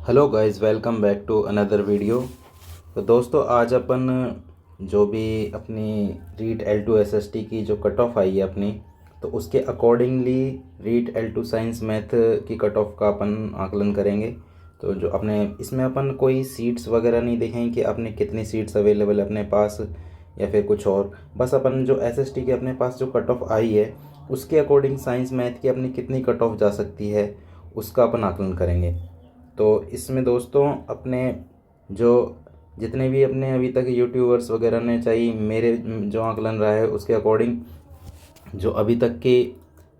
Hello guys, welcome back to another video. तो दोस्तों, आज अपन जो भी अपनी रीट L2 SST की जो कट ऑफ आई है अपनी, तो उसके accordingly REET L2 science math की कट ऑफ का अपन आकलन करेंगे। तो जो अपने इसमें अपन कोई सीट्स वगैरह नहीं देखेंगे कि अपने कितनी सीट्स अवेलेबल है अपने पास या फिर कुछ और। बस अपन जो SST के अपने पास जो कट ऑफ आई है उसके अकॉर्डिंग साइंस मैथ की अपनी कितनी कट ऑफ जा सकती है उसका अपन आकलन करेंगे। तो इसमें दोस्तों अपने जो जितने भी अपने अभी तक यूट्यूबर्स वगैरह ने, चाहे मेरे जो आकलन रहा है उसके अकॉर्डिंग जो अभी तक की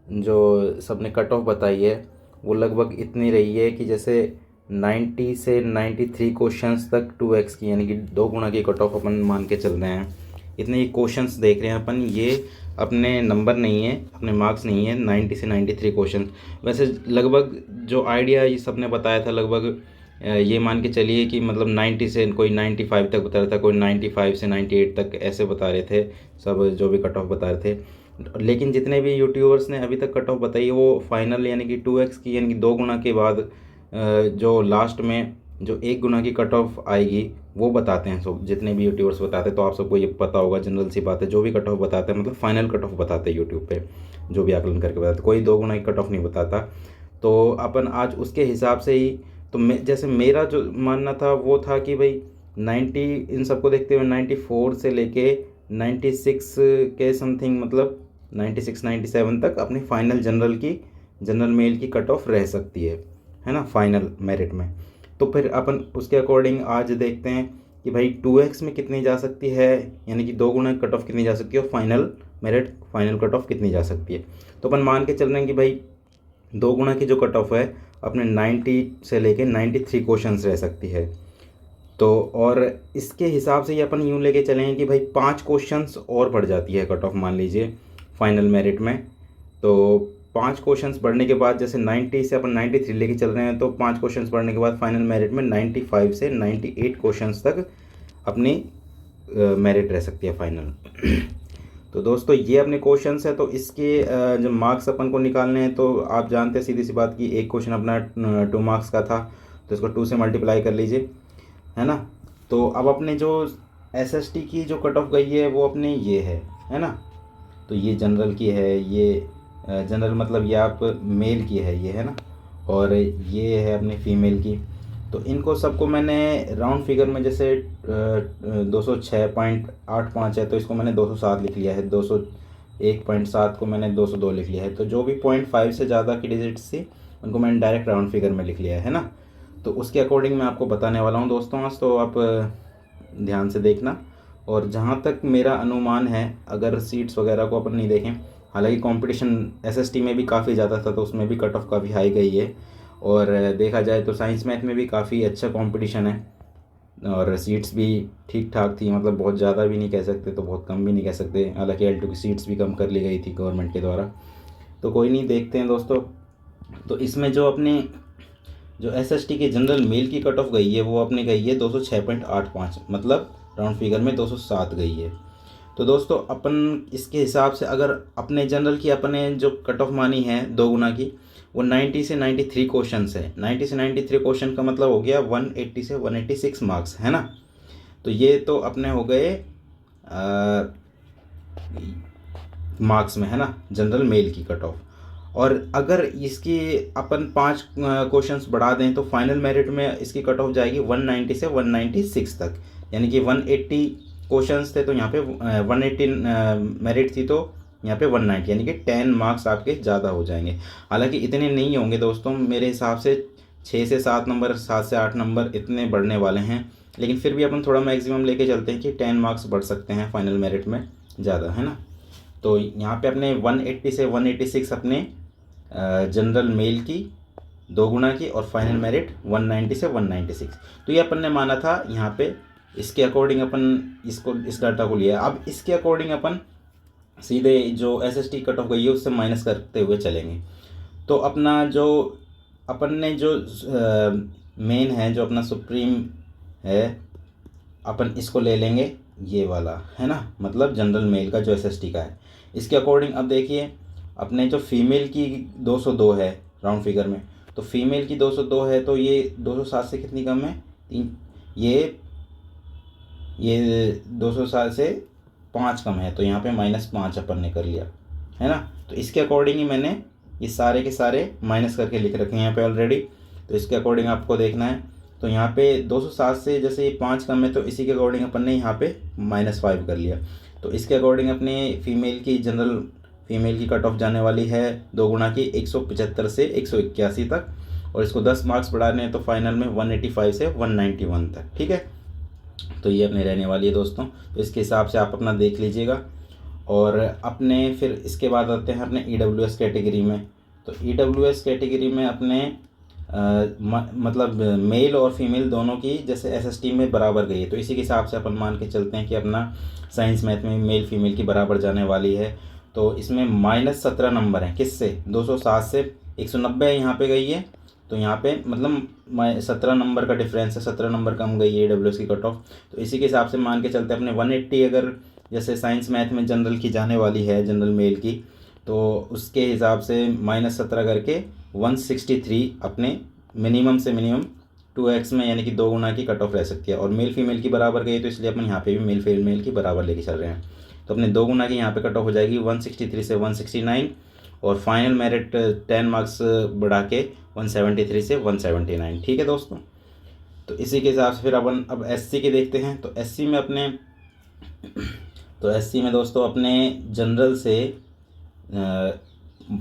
जो सबने कट ऑफ बताई है वो लगभग इतनी रही है कि जैसे 90 से 93 क्वेश्चंस तक 2x की यानी कि 2 गुना की कट ऑफ अपन मान के चल रहे हैं। इतने ही क्वेश्चंस देख रहे हैं अपन, ये अपने नंबर नहीं है, अपने मार्क्स नहीं है। 90 से 93 क्वेश्चन, वैसे लगभग जो आइडिया ये सब ने बताया था लगभग ये मान के चलिए कि मतलब 90 से कोई 95 तक बता रहा था, कोई 95 से 98 तक ऐसे बता रहे थे सब जो भी कट ऑफ बता रहे थे। लेकिन जितने भी यूट्यूबर्स ने अभी तक कट ऑफ बताई है वो फाइनल यानी कि 2x की यानी कि 2 गुना के बाद जो लास्ट में जो 1 गुना की कट ऑफ आएगी वो बताते हैं सब, जितने भी यूट्यूबर्स बताते हैं। तो आप सबको ये पता होगा, जनरल सी बात है, जो भी कट ऑफ बताते हैं मतलब फाइनल कट ऑफ बताते हैं यूट्यूब पे, जो भी आकलन करके बताते हैं, कोई 2 गुना की कट ऑफ नहीं बताता। तो अपन आज उसके हिसाब से ही, तो मैं जैसे मेरा जो मानना था वो था कि भाई 90 इन सबको देखते हुए 94 से लेके 96 के समथिंग, मतलब 96 97 तक अपनी फाइनल जनरल मेल की कट ऑफ रह सकती है ना, फाइनल मेरिट में। तो फिर अपन उसके अकॉर्डिंग आज देखते हैं कि भाई 2x में कितनी जा सकती है, यानी कि 2 गुना कट ऑफ कितनी जा सकती है, और final merit final cut off कितनी जा सकती है। तो अपन मान के चल रहे हैं कि भाई 2 गुना की जो कट ऑफ है अपने 90 से लेके 93 क्वेश्चंस रह सकती है। तो और इसके हिसाब से ही अपन यूँ लेके चलेंगे कि भाई 5 क्वेश्चंस और बढ़ जाती है कट ऑफ, मान लीजिए फाइनल मेरिट में। तो 5 क्वेश्चंस बढ़ने के बाद, जैसे 90 से अपन 93 लेके चल रहे हैं, तो 5 क्वेश्चंस बढ़ने के बाद फाइनल मेरिट में 95 से 98 क्वेश्चंस तक अपनी मेरिट रह सकती है फाइनल। तो दोस्तों ये अपने क्वेश्चंस है, तो इसके जो मार्क्स अपन को निकालने हैं, तो आप जानते हैं सीधी सी बात की एक क्वेश्चन अपना 2 मार्क्स का था, तो इसको 2 से मल्टीप्लाई कर लीजिए, है ना। तो अब अपने जो SST की जो कट ऑफ गई है वो अपने ये है ना। तो ये जनरल की है, ये जनरल मतलब ये आप मेल की है, ये है ना, और ये है अपनी फीमेल की। तो इनको सबको मैंने राउंड फिगर में, जैसे 206.85 है तो इसको मैंने 207 लिख लिया है, 201.7 को मैंने 202 लिख लिया है। तो जो भी 0.5 से ज़्यादा की डिजिट्स थी उनको मैंने डायरेक्ट राउंड फिगर में लिख लिया है ना। तो उसके अकॉर्डिंग मैं आपको बताने वाला हूँ दोस्तों आज, तो आप ध्यान से देखना। और जहाँ तक मेरा अनुमान है, अगर सीट्स वगैरह को अपन नहीं देखें, हालांकि कंपटीशन SST में भी काफ़ी ज़्यादा था तो उसमें भी कट ऑफ काफ़ी हाई गई है, और देखा जाए तो साइंस मैथ में भी काफ़ी अच्छा कंपटीशन है, और सीट्स भी ठीक ठाक थी, मतलब बहुत ज़्यादा भी नहीं कह सकते तो बहुत कम भी नहीं कह सकते। हालांकि L2 की सीट्स भी कम कर ली गई थी गवर्नमेंट के द्वारा। तो कोई नहीं, देखते हैं दोस्तों। तो इसमें जो अपनी जो SST की जनरल मेल की कट ऑफ गई है वो अपने गई है 206.85, मतलब राउंड फिगर में 207 गई है। तो दोस्तों अपन इसके हिसाब से अगर अपने जनरल की अपने जो कट ऑफ मानी है 2 गुना की, वो 90 से 93 क्वेश्चन है। 90 से 93 क्वेश्चन का मतलब हो गया 180 से 186 मार्क्स, है ना। तो ये तो अपने हो गए मार्क्स में, है ना, जनरल मेल की कट ऑफ। और अगर इसकी अपन 5 क्वेश्चंस बढ़ा दें तो फाइनल मेरिट में इसकी कट ऑफ जाएगी 190 से 196 तक, यानी कि 180 क्वेश्चंस थे तो यहाँ पे 180 मेरिट थी, तो यहाँ पे 190, यानी कि 10 मार्क्स आपके ज़्यादा हो जाएंगे। हालांकि इतने नहीं होंगे दोस्तों, मेरे हिसाब से 6 से 7 नंबर, 7 से 8 नंबर इतने बढ़ने वाले हैं, लेकिन फिर भी अपन थोड़ा मैक्सिमम लेके चलते हैं कि 10 मार्क्स बढ़ सकते हैं फाइनल मेरिट में ज़्यादा, है ना। तो यहाँ पे अपने 180 से 186 अपने जनरल मेल की 2 गुना की, और फाइनल मेरिट 190 से 196। तो ये अपन ने माना था यहाँ पे, इसके अकॉर्डिंग अपन इस डाटा को लिया। अब इसके अकॉर्डिंग अपन सीधे जो SST कट ऑफ गई है उससे माइनस करते हुए चलेंगे। तो अपना जो अपन ने जो मेन है, जो अपना सुप्रीम है, अपन इसको ले लेंगे ये वाला, है ना, मतलब जनरल मेल का जो SST का है। इसके अकॉर्डिंग अब देखिए अपने जो फीमेल की 202 है राउंड फिगर में, तो फीमेल की 202 है, तो ये 207 से कितनी कम है? 3। ये 207 से 5 कम है, तो यहाँ पे -5 अपन ने कर लिया, है ना। तो इसके अकॉर्डिंग ही मैंने ये सारे के सारे माइनस करके लिख रखे हैं यहाँ पे ऑलरेडी। तो इसके अकॉर्डिंग आपको देखना है। तो यहाँ पे 207 से जैसे ये 5 कम है, तो इसी के अकॉर्डिंग अपन ने यहाँ पे -5 कर लिया। तो इसके अकॉर्डिंग अपने फीमेल की कट ऑफ जाने वाली है 2 गुना की 175 से 181 तक, और इसको 10 मार्क्स बढ़ाने हैं तो फाइनल में 185 से 191 तक, ठीक है। तो ये अपने रहने वाली है दोस्तों। तो इसके हिसाब से आप अपना देख लीजिएगा। और अपने फिर इसके बाद आते हैं अपने EWS कैटेगरी में। तो EWS कैटेगरी में अपने मतलब मेल और फीमेल दोनों की जैसे SST में बराबर गई है, तो इसी के हिसाब से अपन मान के चलते हैं कि अपना साइंस मैथ में मेल फीमेल की बराबर जाने वाली है। तो इसमें -17 नंबर हैं, किससे? 207 से 190 यहाँ पे गई है, तो यहाँ पे मतलब 17 नंबर का डिफरेंस है, 17 नंबर कम गई है EWS की कट ऑफ। तो इसी के हिसाब से मान के चलते हैं अपने 180 अगर जैसे साइंस मैथ में जनरल की जाने वाली है, जनरल मेल की, तो उसके हिसाब से -17 करके 163 अपने मिनिमम से मिनिमम 2x में, यानी कि 2 गुना की कट ऑफ रह सकती है। और मेल फीमेल की बराबर गई, तो इसलिए अपन यहाँ पे भी मेल फीमेल की बराबर लेके चल रहे हैं। तो अपने 2 गुना की यहाँ पे कट ऑफ हो जाएगी 163 से 169, और फाइनल मेरिट 10 मार्क्स बढ़ा के 173 से 179, ठीक है दोस्तों। तो इसी के हिसाब से फिर अपन अब SC के देखते हैं। तो SC में दोस्तों अपने जनरल से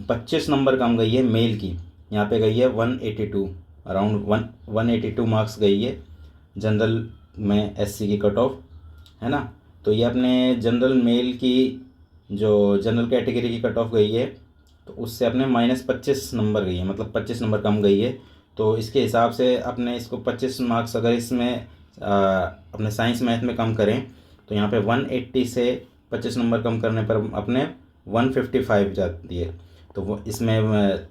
25 नंबर कम गई है मेल की, यहाँ पे गई है 182, अराउंड 182 मार्क्स गई है जनरल में SC की कट ऑफ, है ना। तो ये अपने जनरल मेल की जो जनरल कैटेगरी की कट ऑफ गई है, तो उससे अपने -25 नंबर गई है, मतलब 25 नंबर कम गई है। तो इसके हिसाब से अपने इसको 25 मार्क्स अगर इसमें अपने साइंस मैथ में कम करें, तो यहाँ पे 180 से 25 नंबर कम करने पर अपने 155 जाती है। तो वो इसमें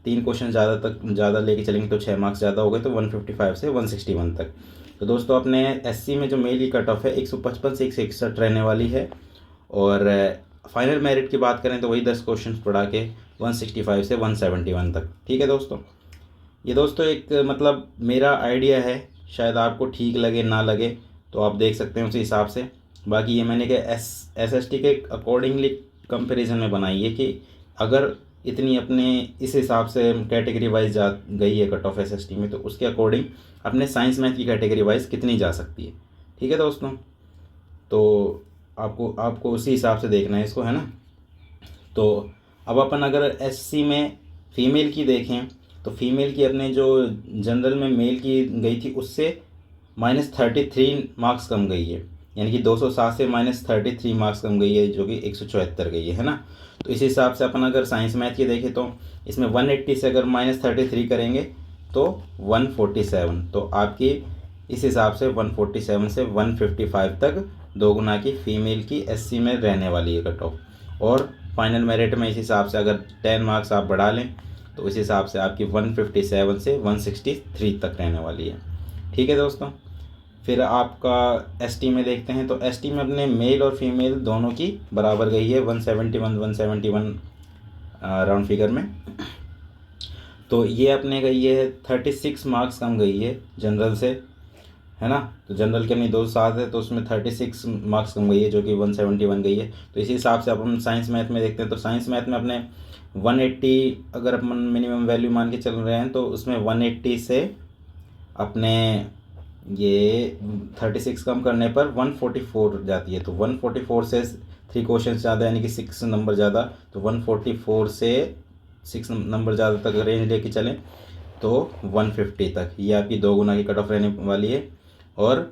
3 क्वेश्चन ज़्यादा लेके चलेंगे तो 6 मार्क्स ज़्यादा हो गए, तो 155 से 161 तक। तो दोस्तों अपने SC में जो मेल की कट ऑफ है 155 से 161 रहने वाली है। और फाइनल मेरिट की बात करें तो वही 10 क्वेश्चन बढ़ा के 165 से 171 तक, ठीक है दोस्तों। ये दोस्तों एक मतलब मेरा आइडिया है, शायद आपको ठीक लगे ना लगे, तो आप देख सकते हैं उसी हिसाब से। बाकी ये मैंने क्या SST के अकॉर्डिंगली कंपैरिजन में बनाई है कि अगर इतनी अपने इस हिसाब से कैटेगरी वाइज जा गई है कट ऑफ SST में, तो उसके अकॉर्डिंग अपने साइंस मैथ की कैटेगरी वाइज कितनी जा सकती है, ठीक है दोस्तों। तो आपको उसी हिसाब से देखना है इसको, है ना। तो अब अपन अगर SC में फ़ीमेल की देखें, तो फीमेल की अपने जो जनरल में मेल की गई थी उससे -33 मार्क्स कम गई है, यानी कि 207 से -33 मार्क्स कम गई है, जो कि 174 गई है ना। तो इस हिसाब से अपन अगर साइंस मैथ की देखें तो इसमें 180 से अगर -33 करेंगे तो 147, तो आपकी इस हिसाब से 147 से 155 तक 2 गुना की फ़ीमेल की SC में रहने वाली है कट ऑफ। और फाइनल मेरिट में इस हिसाब से अगर 10 मार्क्स आप बढ़ा लें तो इस हिसाब से आपकी 157 से 163 तक रहने वाली है, ठीक है दोस्तों। फिर आपका ST में देखते हैं। तो ST में अपने मेल और फीमेल दोनों की बराबर गई है 171 राउंड फिगर में। तो ये अपने गई है 36 मार्क्स कम गई है जनरल से, है ना। तो जनरल के अपनी 207 है, तो उसमें 36 मार्क्स कम गई है, जो कि 171 गई है। तो इसी हिसाब से अपन साइंस मैथ में देखते हैं। तो साइंस मैथ में अपने 180 अगर अपन मिनिमम वैल्यू मान के चल रहे हैं, तो उसमें 180 से अपने ये 36 कम करने पर 144 जाती है। तो 144 से 3 क्वेश्चन ज़्यादा, यानी कि 6 नंबर ज़्यादा, तो 144 से 6 नंबर ज़्यादा तक रेंज लेके चलें तो 150 तक ये आपकी 2 गुना की कट ऑफ रहने वाली है। और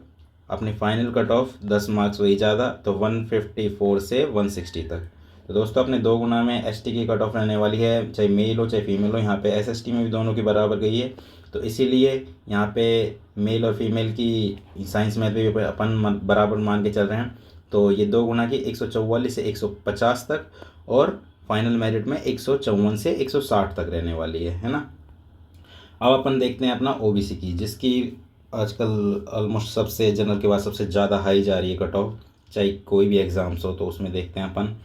अपनी फाइनल कट ऑफ 10 मार्क्स वही ज़्यादा, तो 154 से 160 तक। तो दोस्तों अपने 2 गुना में ST की कट ऑफ रहने वाली है, चाहे मेल हो चाहे फीमेल हो। यहाँ पे SST में भी दोनों की बराबर गई है, तो इसीलिए यहाँ पे मेल और फीमेल की साइंस मैथ में भी अपन बराबर मान के चल रहे हैं। तो ये 2 गुना की 144 से 150 तक, और फाइनल मेरिट में 154 से 160 तक रहने वाली है ना। अब अपन देखते हैं अपना OBC की, जिसकी आजकल ऑलमोस्ट सबसे जनरल के बाद सबसे ज़्यादा हाई जा रही है कट ऑफ, चाहे कोई भी एग्ज़ाम्स हो। तो उसमें देखते हैं अपन।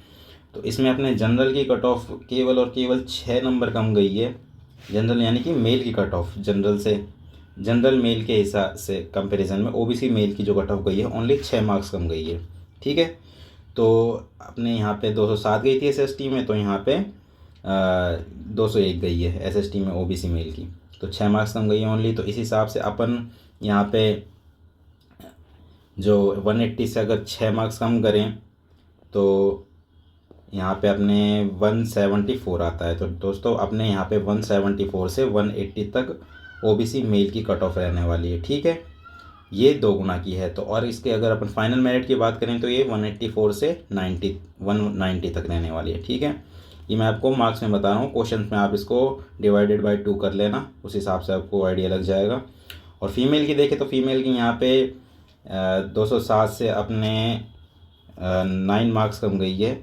तो इसमें अपने जनरल की कट ऑफ केवल और केवल 6 नंबर कम गई है, जनरल यानी कि मेल की कट ऑफ, जनरल मेल के हिसाब से कंपैरिजन में ओबीसी मेल की जो कट ऑफ गई है ओनली 6 मार्क्स कम गई है। ठीक है, तो अपने यहाँ पे 207 गई थी एसएसटी में, तो यहाँ पे 201 गई है एसएसटी में ओबीसी मेल की, तो 6 मार्क्स कम गई है ओनली। तो इस हिसाब से अपन यहाँ पे जो 180 से अगर 6 मार्क्स कम करें तो यहाँ पे अपने 174 आता है। तो दोस्तों अपने यहाँ पे 174 से 180 तक ओबीसी मेल की कट ऑफ रहने वाली है। ठीक है, ये 2 गुना की है। तो और इसके अगर अपन फाइनल मेरिट की बात करें तो ये 184 से 190 तक रहने वाली है। ठीक है, ये मैं आपको मार्क्स में बता रहा हूँ, क्वेश्चन में आप इसको डिवाइडेड बाय 2 कर लेना, उस हिसाब से आपको आइडिया लग जाएगा। और फीमेल की देखें तो फीमेल की यहाँ पे 207 से अपने 9 मार्क्स कम गई है,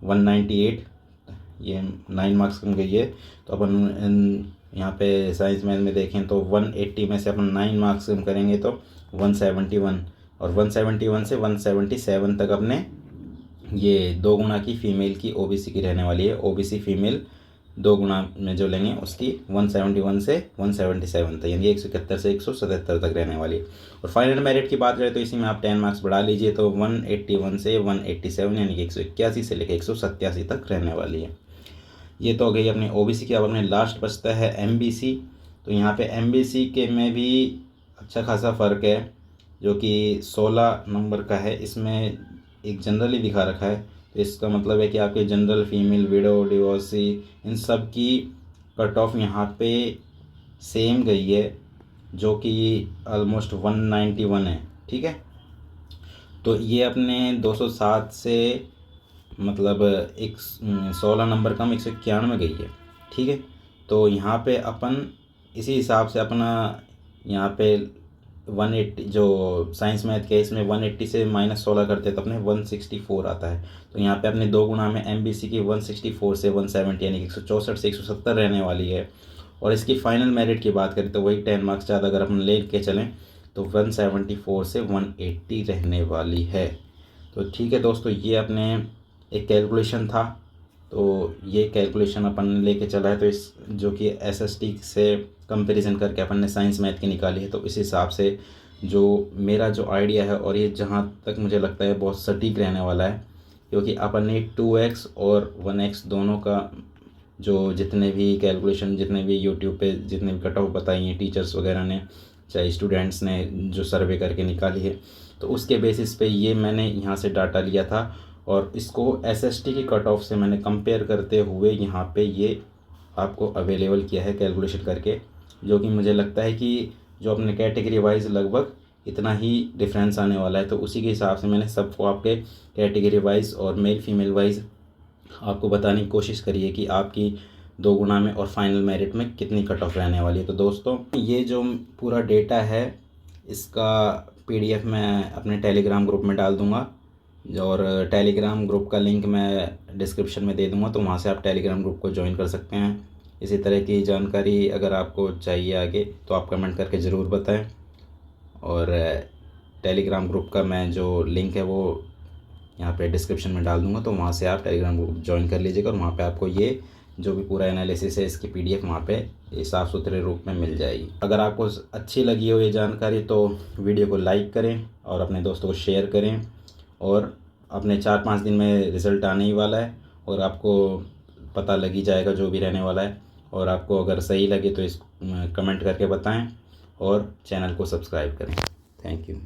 198, ये 9 मार्क्स कम गई है। तो अपन यहाँ पे साइंस मैथ में देखें तो 180 में से अपन 9 मार्क्स कम करेंगे तो 171, और 171 से 177 तक अपने ये 2 गुना की फ़ीमेल की ओबीसी की रहने वाली है। ओबीसी फीमेल 2 गुना में जो लेंगे उसकी 171 से 177 तक, यानी 171 से 177 तक रहने वाली है। और फाइनल मेरिट की बात करें तो इसी में आप 10 मार्क्स बढ़ा लीजिए, तो 181 से 187 यानी कि 181 से लेकर 187 तक रहने वाली है। ये तो हो गई अपने ओबीसी की। अब अपने लास्ट बचता है एमबीसी। तो यहाँ पे एमबीसी के में भी अच्छा खासा फ़र्क है, जो कि 16 नंबर का है। इसमें एक जनरली दिखा रखा है, तो इसका मतलब है कि आपके जनरल, फीमेल, विडो, डिवोर्सी, इन सब की कट ऑफ यहाँ पे सेम गई है, जो कि ऑलमोस्ट 191 है। ठीक है, तो ये अपने 207 से मतलब एक 16 नंबर कम 191 गई है। ठीक है, तो यहाँ पे अपन इसी हिसाब से अपना यहाँ पे 180 जो साइंस मैथ के इसमें 180 से -16 करते तो अपने 164 आता है। तो यहाँ पे अपने 2 गुना में एमबीसी की 164 से 170 यानी कि 164 से 170 रहने वाली है। और इसकी फाइनल मेरिट की बात करें तो वही 10 मार्क्स ज़्यादा अगर अपन ले के चलें तो 174 से 180 रहने वाली है। तो ठीक है दोस्तों, ये अपने एक कैलकुलेशन था, तो ये कैलकुलेशन अपन ने लेके चला है। तो इस जो कि एसएसटी से कंपैरिजन करके अपन ने साइंस मैथ की निकाली है, तो इस हिसाब से जो मेरा जो आइडिया है, और ये जहाँ तक मुझे लगता है बहुत सटीक रहने वाला है, क्योंकि अपन ने 2x और 1x दोनों का जो जितने भी कैलकुलेशन, जितने भी यूट्यूब पे जितने भी कट ऑफ बताई हैं टीचर्स वगैरह ने, चाहे स्टूडेंट्स ने जो सर्वे करके निकाली है, तो उसके बेसिस पे ये मैंने यहाँ से डाटा लिया था। और इसको एसएसटी की कट ऑफ से मैंने कंपेयर करते हुए यहाँ पे ये आपको अवेलेबल किया है कैलकुलेशन करके, जो कि मुझे लगता है कि जो अपने कैटेगरी वाइज लगभग इतना ही डिफरेंस आने वाला है। तो उसी के हिसाब से मैंने सबको आपके कैटेगरी वाइज और मेल फीमेल वाइज आपको बताने की कोशिश करी है कि आपकी 2 गुना में और फाइनल मेरिट में कितनी कट ऑफ रहने वाली है। तो दोस्तों ये जो पूरा डेटा है इसका पीडीएफ मैं अपने टेलीग्राम ग्रुप में डाल दूँगा, और टेलीग्राम ग्रुप का लिंक मैं डिस्क्रिप्शन में दे दूँगा, तो वहाँ से आप टेलीग्राम ग्रुप को ज्वाइन कर सकते हैं। इसी तरह की जानकारी अगर आपको चाहिए आगे तो आप कमेंट करके ज़रूर बताएं। और टेलीग्राम ग्रुप का मैं जो लिंक है वो यहाँ पे डिस्क्रिप्शन में डाल दूँगा, तो वहाँ से आप टेलीग्राम ग्रुप ज्वाइन कर लीजिएगा, और वहाँ पे आपको ये जो भी पूरा एनालिसिस है इसकी पीडीएफ वहाँ पे साफ़ सुथरे रूप में मिल जाएगी। अगर आपको अच्छी लगी हो ये जानकारी तो वीडियो को लाइक करें और अपने दोस्तों को शेयर करें, और अपने 4-5 दिन में रिज़ल्ट आने ही वाला है, और आपको पता लग ही जाएगा जो भी रहने वाला है। और आपको अगर सही लगे तो इस कमेंट करके बताएं, और चैनल को सब्सक्राइब करें। Thank you.